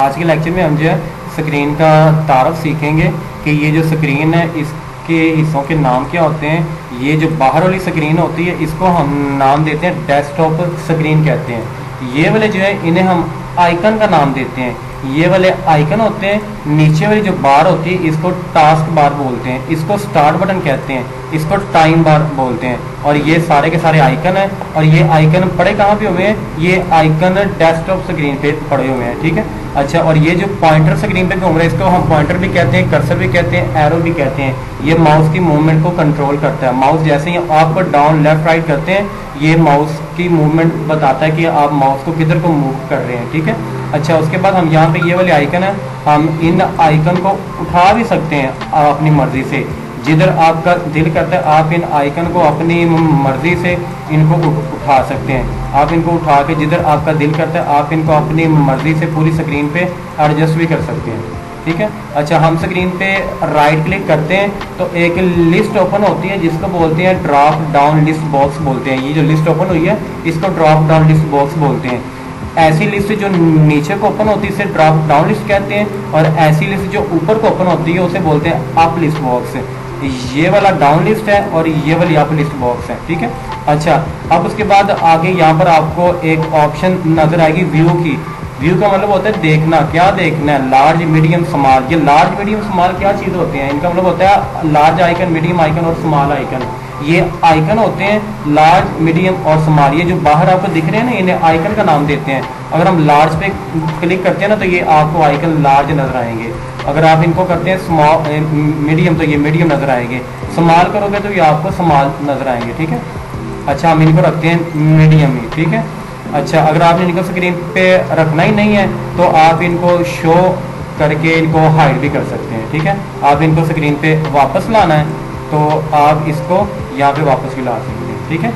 आज के लेक्चर में हम जो है स्क्रीन का तारफ़ सीखेंगे कि ये जो स्क्रीन है इसके हिस्सों के नाम क्या होते हैं। ये जो बाहर वाली स्क्रीन होती है इसको हम नाम देते हैं डेस्कटॉप स्क्रीन कहते हैं। ये वाले जो है इन्हें हम आइकन का नाम देते हैं। ये वाले आइकन होते हैं। नीचे वाली जो बार होती है इसको टास्क बार बोलते हैं, इसको स्टार्ट बटन कहते हैं, इसको टाइम बार बोलते हैं। और ये सारे के सारे आइकन हैं। और ये आइकन पड़े कहाँ पे हुए हैं? ये आइकन डेस्कटॉप स्क्रीन पे पड़े हुए हैं। ठीक है, अच्छा। और ये जो पॉइंटर स्क्रीन पे घूम रहा है इसको हम पॉइंटर भी कहते हैं, कर्सर भी कहते हैं, एरो भी कहते हैं। ये माउस की मूवमेंट को कंट्रोल करता है। माउस जैसे ही आप डाउन लेफ्ट राइट करते हैं ये माउस की मूवमेंट बताता है कि आप माउस को किधर को मूव कर रहे हैं। ठीक है, अच्छा। उसके बाद हम यहाँ पे ये वाले आइकन है, हम इन आइकन को उठा भी सकते हैं अपनी मर्जी से। जिधर आपका दिल करता है आप इन आइकन को अपनी मर्जी से इनको उठा सकते हैं। आप इनको उठा के जिधर आपका दिल करता है आप इनको अपनी मर्जी से पूरी स्क्रीन पे एडजस्ट भी कर सकते हैं। ठीक है, अच्छा। हम स्क्रीन पे राइट क्लिक करते हैं तो एक लिस्ट ओपन होती है जिसको बोलते हैं ड्रॉप डाउन लिस्ट बॉक्स बोलते हैं। ये जो लिस्ट ओपन हुई है इसको ड्रॉप डाउन लिस्ट बॉक्स बोलते हैं। ऐसी लिस्ट जो नीचे को ओपन होती है इसे ड्रॉप डाउन लिस्ट कहते हैं, और ऐसी लिस्ट जो ऊपर को ओपन होती है उसे बोलते हैं अप लिस्ट बॉक्स। ये वाला डाउन लिस्ट है और ये वाली अप लिस्ट बॉक्स है। ठीक है, अच्छा। अब उसके बाद आगे यहाँ पर आपको एक ऑप्शन नजर आएगी व्यू की। व्यू का मतलब होता है देखना, क्या देखना है, लार्ज मीडियम स्मॉल। ये लार्ज मीडियम स्मॉल क्या चीज़ होते हैं? इनका मतलब होता है लार्ज आइकन, मीडियम आइकन और स्मॉल आइकन। ये आइकन होते हैं लार्ज मीडियम और स्मॉल। ये जो बाहर आपको दिख रहे हैं ना इन्हें आइकन का नाम देते हैं। अगर हम लार्ज पे क्लिक करते हैं ना तो ये आपको आइकन लार्ज नजर आएंगे। अगर आप इनको करते हैं स्मॉल मीडियम तो ये मीडियम नजर आएंगे। स्मॉल करोगे तो ये आपको स्मॉल नजर आएंगे। ठीक है, अच्छा। हम इनको रखते हैं मीडियम में। ठीक है, अच्छा। अगर आपने इनको स्क्रीन पे रखना ही नहीं है तो आप इनको शो करके इनको हाइड भी कर सकते हैं। ठीक है, आप इनको स्क्रीन पे वापस लाना है तो आप इसको यहाँ पे वापस भी ला सकते हैं। ठीक है,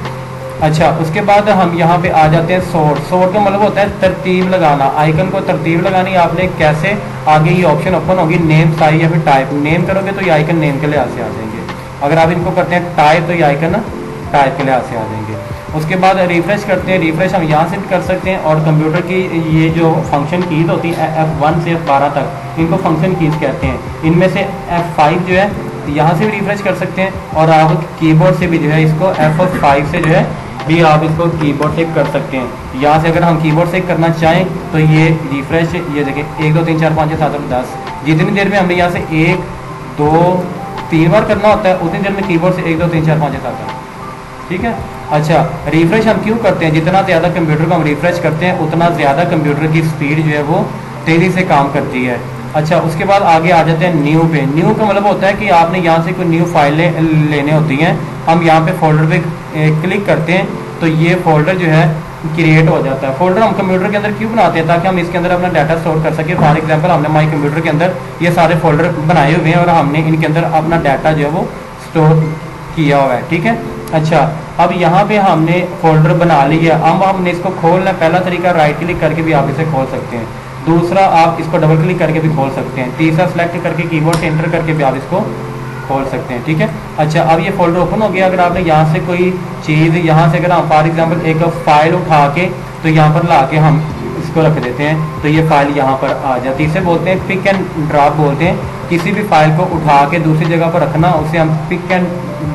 अच्छा। उसके बाद हम यहाँ पे आ जाते हैं सोर्ट। सोर्ट का मतलब होता है तरतीब लगाना। आइकन को तरतीब लगानी आपने कैसे? आगे ये ऑप्शन ओपन होगी नेम साइज या फिर टाइप। नेम करोगे तो ये आइकन नेम के लिहाज से आ जाएंगे। अगर आप इनको करते हैं टाइप तो ये आइकन टाइप के लिहाज से आ जाएंगे। उसके बाद रिफ्रेश करते हैं। रिफ्रेश हम यहाँ से भी कर सकते हैं। और कंप्यूटर की ये जो फंक्शन कीज होती है F1 से F12 तक इनको फंक्शन कीज कहते हैं। इनमें से F5 जो है यहाँ से भी रिफ्रेश कर सकते हैं। और आप कीबोर्ड से भी जो है इसको F5 से जो है भी आप इसको कीबोर्ड से कर सकते हैं। यहाँ से अगर हम कीबोर्ड से करना चाहें तो ये रिफ्रेश, ये देखिए 1 2 3 4 5 6 7 8 10, जितनी देर में हमें यहाँ से 1 2 3 बार करना होता है उतनी देर में कीबोर्ड से 1 2 3 4 5 6 7 8। ठीक है, अच्छा। रिफ्रेश हम क्यों करते हैं? जितना ज़्यादा कंप्यूटर को हम रिफ्रेश करते हैं उतना ज़्यादा कंप्यूटर की स्पीड जो है वो तेज़ी से काम करती है। अच्छा, उसके बाद आगे आ जाते हैं न्यू पे। न्यू का मतलब होता है कि आपने यहाँ से कोई न्यू फाइलें लेने होती हैं। हम यहाँ पे फोल्डर पे क्लिक करते हैं तो ये फोल्डर जो है क्रिएट हो जाता है। फोल्डर हम कंप्यूटर के अंदर क्यों बनाते हैं? ताकि हम इसके अंदर अपना डाटा स्टोर कर सकें। फॉर एग्जांपल हमने माई कंप्यूटर के अंदर ये सारे फोल्डर बनाए हुए हैं और हमने इनके अंदर अपना डाटा जो है वो स्टोर किया हुआ है। ठीक है, अच्छा। अब यहाँ पे हमने फोल्डर बना लिया। अब हमने इसको खोलना। पहला तरीका राइट क्लिक करके भी आप इसे खोल सकते हैं। दूसरा आप इसको डबल क्लिक करके भी खोल सकते हैं। तीसरा सेलेक्ट करके कीबोर्ड से एंटर करके भी आप इसको खोल सकते हैं। ठीक है, अच्छा। अब ये फोल्डर ओपन हो गया। अगर आपने यहाँ से कोई चीज़ यहाँ से अगर हम फॉर एग्जांपल एक फाइल उठा के तो यहाँ पर ला के हम इसको रख देते हैं तो ये फाइल यहाँ पर आ जाती है। इसे बोलते हैं पिक एंड ड्रॉप बोलते हैं। किसी भी फाइल को उठा के दूसरी जगह पर रखना उसे हम पिक एंड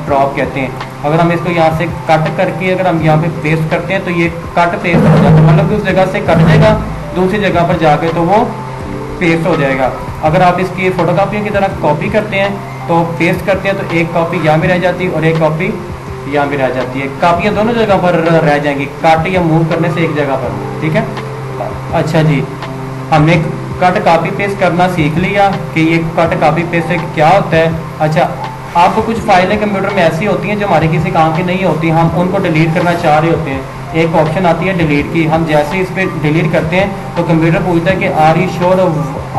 ड्रॉप कहते हैं। अगर हम इसको यहाँ से कट करके अगर हम यहाँ पे पेस्ट करते हैं तो ये कट पेस्ट हो जाता है, मतलब कि उस जगह से कट जाएगा दूसरी जगह पर जाके तो वो पेस्ट हो जाएगा। अगर आप इसकी फोटोकॉपी की तरह कॉपी करते हैं तो पेस्ट करते हैं तो एक कॉपी यहाँ भी रह जाती है और एक कॉपी यहाँ भी रह जाती है। कापियाँ दोनों जगह पर रह जाएंगी कट या मूव करने से एक जगह पर। ठीक है, अच्छा जी। हमने कट कॉपी पेस्ट करना सीख लिया कि ये कट कॉपी पेस्ट से क्या होता है। अच्छा, आपको कुछ फाइलें कंप्यूटर में ऐसी होती हैं जो हमारे किसी काम की नहीं होती, हम उनको डिलीट करना चाह रहे होते हैं। एक ऑप्शन आती है डिलीट की। हम जैसे इस पर डिलीट करते हैं तो कंप्यूटर पूछता है कि आर यू श्योर,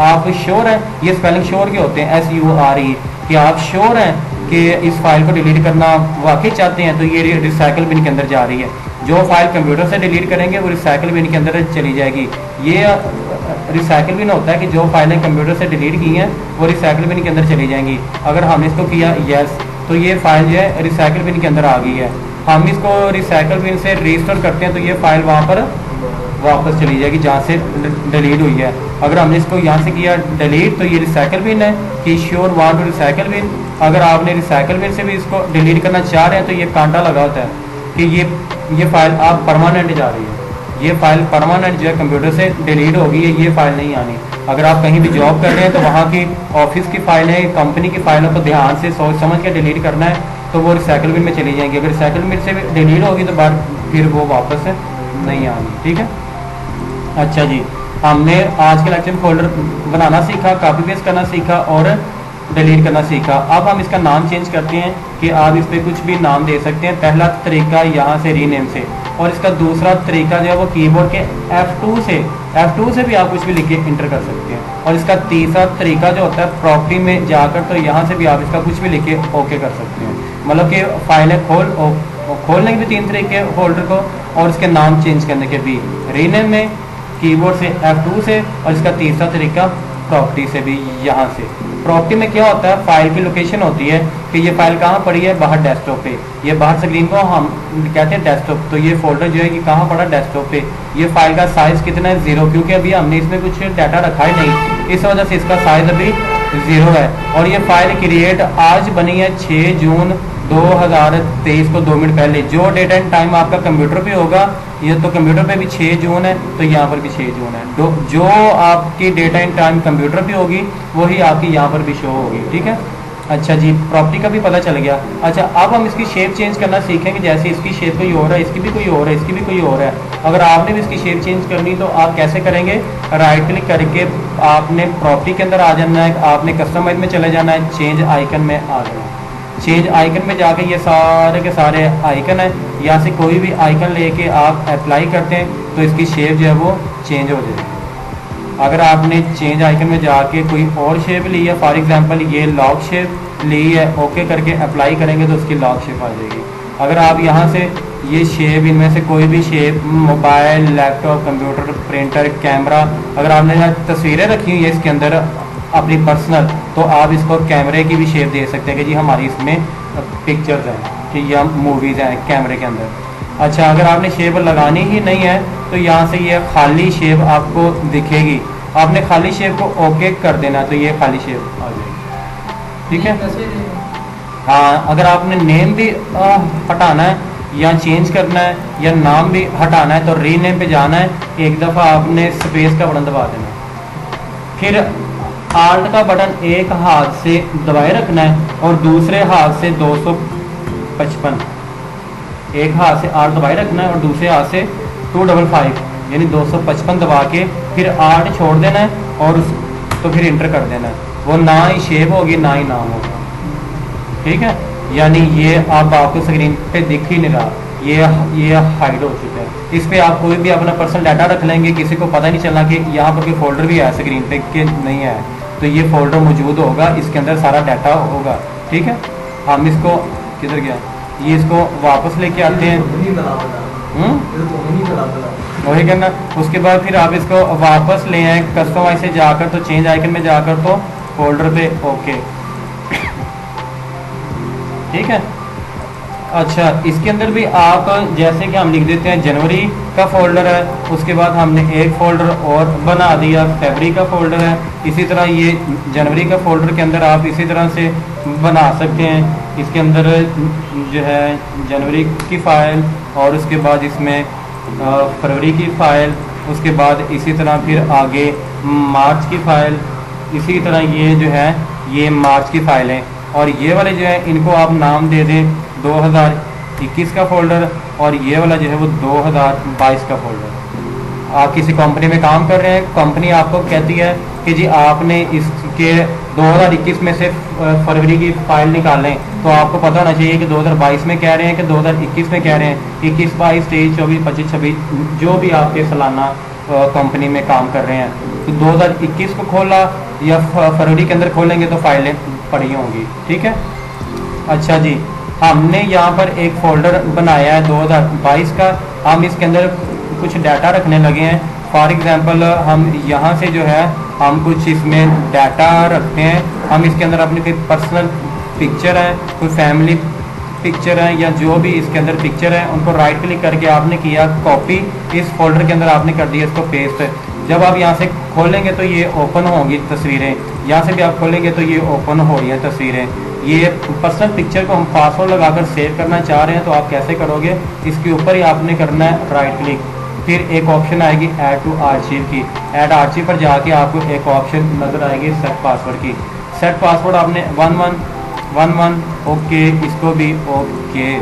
आप श्योर हैं? ये स्पेलिंग श्योर के होते हैं SURE, कि आप श्योर हैं कि इस फाइल को डिलीट करना वाकई चाहते हैं तो ये रिसाइकल बिन के अंदर जा रही है। जो फाइल कंप्यूटर से डिलीट करेंगे वो रिसाइकल बिन के अंदर चली जाएगी। ये रिसाइकल बिन होता है कि जो फाइलें कंप्यूटर से डिलीट की हैं वो रिसाइकल बिन के अंदर चली जाएंगी। अगर हमने इसको किया यस तो ये फाइल जो है रिसाइकल बिन के अंदर आ गई है। हम इसको रिसाइकल बिन से रीस्टोर करते हैं तो ये फाइल वहाँ पर वापस चली जाएगी जहाँ से डिलीट हुई है। अगर हमने इसको यहाँ से किया डिलीट तो ये रिसाइकल बिन है कि sure want to recycle bin. अगर आपने रिसाइकल बिन से भी इसको डिलीट करना चाह रहे हैं तो ये कांटा लगा होता है कि ये फाइल आप परमानेंट जा रही है, ये फाइल परमानेंट जो है कंप्यूटर से डिलीट होगी, ये फाइल नहीं आनी। अगर आप कहीं भी जॉब कर रहे हैं तो वहाँ की ऑफिस की फाइल है, कंपनी की फाइलों को ध्यान से सोच समझ के डिलीट करना है तो वो रिसाइकल बिन में चली जाएंगी। अगर रिसाइकल बिन से भी डिलीट होगी तो बाद फिर वो वापस नहीं आनी। ठीक है, अच्छा जी, हमने आज के लेक्चर में फोल्डर बनाना सीखा, कॉपी पेस्ट करना सीखा और डिलीट करना सीखा। अब हम इसका नाम चेंज करते हैं कि आप इस पर कुछ भी नाम दे सकते हैं। पहला तरीका यहाँ से रीनेम से, और इसका दूसरा तरीका जो है वो कीबोर्ड के F2 से भी आप कुछ भी लिख के इंटर कर सकते हैं। और इसका तीसरा तरीका जो होता है प्रॉपर्टी में जाकर तो यहाँ से भी आप इसका कुछ भी लिख के ओके कर सकते हैं। मतलब कि फाइलें खोलने के भी 3 तरीके फोल्डर को, और इसके नाम चेंज करने के भी रीनेम में, कीबोर्ड से F2 से, और इसका तीसरा तरीका प्रॉपर्टी से भी। यहाँ से प्रॉपर्टी में क्या होता है, फाइल की लोकेशन होती है कि ये फाइल कहाँ पड़ी है, बाहर डेस्कटॉप पे, ये बाहर स्क्रीन को हम कहते हैं डेस्कटॉप, तो ये फोल्डर जो है कि कहाँ पड़ा, डेस्कटॉप पे। ये फाइल का साइज कितना है, 0, क्योंकि अभी हमने इसमें कुछ डाटा रखा ही नहीं, इस वजह से इसका साइज अभी 0 है। और ये फाइल क्रिएट आज बनी है 6 जून 2023 को 2 मिनट पहले। जो डेट एंड टाइम आपका कंप्यूटर पे होगा, ये तो कंप्यूटर पे भी 6 जून है तो यहाँ पर भी 6 जून है। जो आपकी डेट एंड टाइम कंप्यूटर पे होगी वही आपकी यहाँ पर भी शो होगी। ठीक है, अच्छा जी, प्रॉपर्टी का भी पता चल गया। अच्छा, अब हम इसकी शेप चेंज करना सीखेंगे। जैसे इसकी शेप कोई और है, इसकी भी कोई और है, इसकी भी कोई और है। अगर आपने भी इसकी शेप चेंज करनी तो आप कैसे करेंगे, राइट क्लिक करके आपने प्रॉपर्टी के अंदर आ जाना है, आपने कस्टमाइज में चले जाना है, चेंज आइकन में आ जाना है। चेंज आइकन में जाके ये सारे के सारे आइकन है, यहाँ से कोई भी आइकन लेके आप अप्लाई करते हैं तो इसकी शेप जो है वो चेंज हो जाएगी। अगर आपने चेंज आइकन में जाके कोई और शेप ली है, फॉर एग्जांपल ये लॉक शेप ली है, ओके करके अप्लाई करेंगे तो उसकी लॉक शेप आ जाएगी। अगर आप यहाँ से ये शेप, इनमें से कोई भी shape, mobile, laptop, computer, printer, camera, अगर आपने यहाँ तस्वीरें रखी हुई है इसके अंदर अपनी पर्सनल, तो आप इसको कैमरे की भी शेप दे सकते हैं कि जी हमारी इसमें पिक्चर्स हैं कि या मूवीज़ हैं कैमरे के अंदर। अच्छा, अगर आपने शेप लगानी ही नहीं है तो यहाँ से ये खाली शेप आपको दिखेगी, आपने खाली शेप को ओके कर देना तो ये खाली शेप आ जाएगी। ठीक है, हाँ, अगर आपने नेम भी हटाना है या चेंज करना है या नाम भी हटाना है तो रीनेम पे जाना है, एक दफ़ा आपने स्पेस का बटन दबा देना है, फिर आल्ट का बटन एक हाथ से दबाए रखना है और दूसरे हाथ से 255, एक हाथ से आल्ट दबाए रखना है और दूसरे हाथ से 255 यानी 255 दबा के फिर आल्ट छोड़ देना है और तो फिर इंटर कर देना है। वो ना ही शेप होगी ना ही नाम होगा। ठीक है, यानी ये अब आपको स्क्रीन पे दिख ही नहीं रहा, ये हाइड हो चुका है। इस पे आप कोई भी अपना पर्सनल डाटा रख लेंगे, किसी को पता नहीं चलना कि यहाँ पर कोई फोल्डर भी है स्क्रीन पे कि नहीं है, तो ये फोल्डर मौजूद होगा, इसके अंदर सारा डाटा होगा। ठीक है, हम इसको किधर गया, ये इसको वापस लेके आते हैं, वही करना। उसके बाद फिर आप इसको वापस ले आए कस्टमाइज से जाकर, तो चेंज आइकन में जाकर तो फोल्डर पे ओके। ठीक है, अच्छा, इसके अंदर भी आप जैसे कि हम लिख देते हैं जनवरी का फोल्डर है, उसके बाद हमने एक फोल्डर और बना दिया फरवरी का फोल्डर है। इसी तरह ये जनवरी का फोल्डर के अंदर आप इसी तरह से बना सकते हैं। इसके अंदर जो है जनवरी की फ़ाइल और उसके बाद इसमें फरवरी की फ़ाइल, उसके बाद इसी तरह फिर आगे मार्च की फ़ाइल, इसी तरह ये जो है ये मार्च की फ़ाइल है। और ये वाले जो है इनको आप नाम दे दें 2021 का फोल्डर, और ये वाला जो है वो 2022 का फोल्डर। आप किसी कंपनी में काम कर रहे हैं, कंपनी आपको कहती है कि जी आपने इसके 2021 में से फरवरी की फ़ाइल निकालें, तो आपको पता होना चाहिए कि 2022 में कह रहे हैं कि 2021 में कह रहे हैं। 21, 22, 23, 24, 25, 26 जो भी आपके सालाना कंपनी में काम कर रहे हैं, तो 2021 को खोला या फरवरी के अंदर खोलेंगे तो फाइलें पड़ी होंगी। ठीक है, अच्छा जी, हमने यहाँ पर एक फोल्डर बनाया है 2022 का, हम इसके अंदर कुछ डाटा रखने लगे हैं। फॉर एग्जांपल हम यहाँ से जो है हम कुछ इसमें डाटा रखते हैं, हम इसके अंदर अपनी कोई पर्सनल पिक्चर है, कोई फैमिली पिक्चर हैं या जो भी इसके अंदर पिक्चर है उनको राइट क्लिक करके आपने किया कॉपी, इस फोल्डर के अंदर आपने कर दिया इसको पेस्ट। जब आप यहाँ से खोलेंगे तो ये ओपन होंगी तस्वीरें, यहाँ से भी आप खोलेंगे तो ये ओपन हो रही हैं तस्वीरें। ये पर्सनल पिक्चर को हम पासवर्ड लगाकर सेव करना चाह रहे हैं तो आप कैसे करोगे, इसके ऊपर ही आपने करना है राइट क्लिक, फिर एक ऑप्शन आएगी ऐड टू आर्चिव की, ऐड आर्चिव पर जाके आपको एक ऑप्शन नज़र आएगी सेट पासवर्ड की। सेट पासवर्ड आपने 1111 ओके, इसको भी ओके,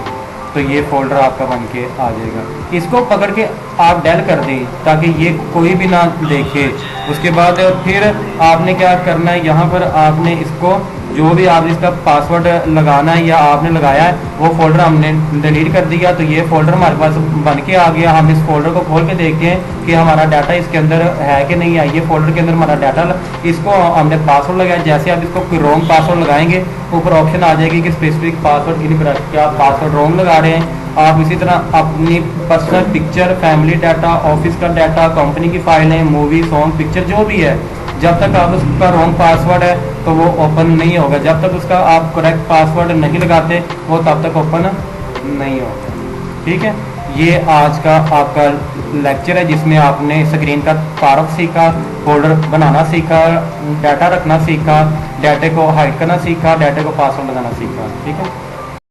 तो ये फोल्डर आपका बन के आ जाएगा। इसको पकड़ के आप डेल कर दें ताकि ये कोई भी ना देखे। उसके बाद फिर आपने क्या करना है, यहाँ पर आपने इसको जो भी आप इसका पासवर्ड लगाना है या आपने लगाया है वो फोल्डर हमने डिलीट कर दिया, तो ये फोल्डर हमारे पास बन के आ गया। हम इस फोल्डर को खोल के देखते हैं कि हमारा डाटा इसके अंदर है कि नहीं है। ये फोल्डर के अंदर हमारा डाटा, इसको हमने पासवर्ड लगाया। जैसे आप इसको कोई रॉन्ग पासवर्ड लगाएंगे ऊपर ऑप्शन आ जाएगी कि स्पेसिफिक पासवर्ड इनकरेक्ट, क्या आप पासवर्ड रॉन्ग लगा रहे हैं। आप इसी तरह अपनी personal picture, family data, office का डाटा, कंपनी की फाइलें, मूवी, सॉन्ग, पिक्चर जो भी है, जब तक आप उसका रॉन्ग पासवर्ड है तो वो ओपन नहीं होगा। जब तक उसका आप करेक्ट पासवर्ड नहीं लगाते वो तब तक ओपन नहीं होगा। ठीक है, ये आज का आपका लेक्चर है जिसमें आपने स्क्रीन का तारफ सीखा, फोल्डर बनाना सीखा, डाटा रखना सीखा, डाटे को हाइड करना सीखा, डाटे को पासवर्ड लगाना सीखा। ठीक है।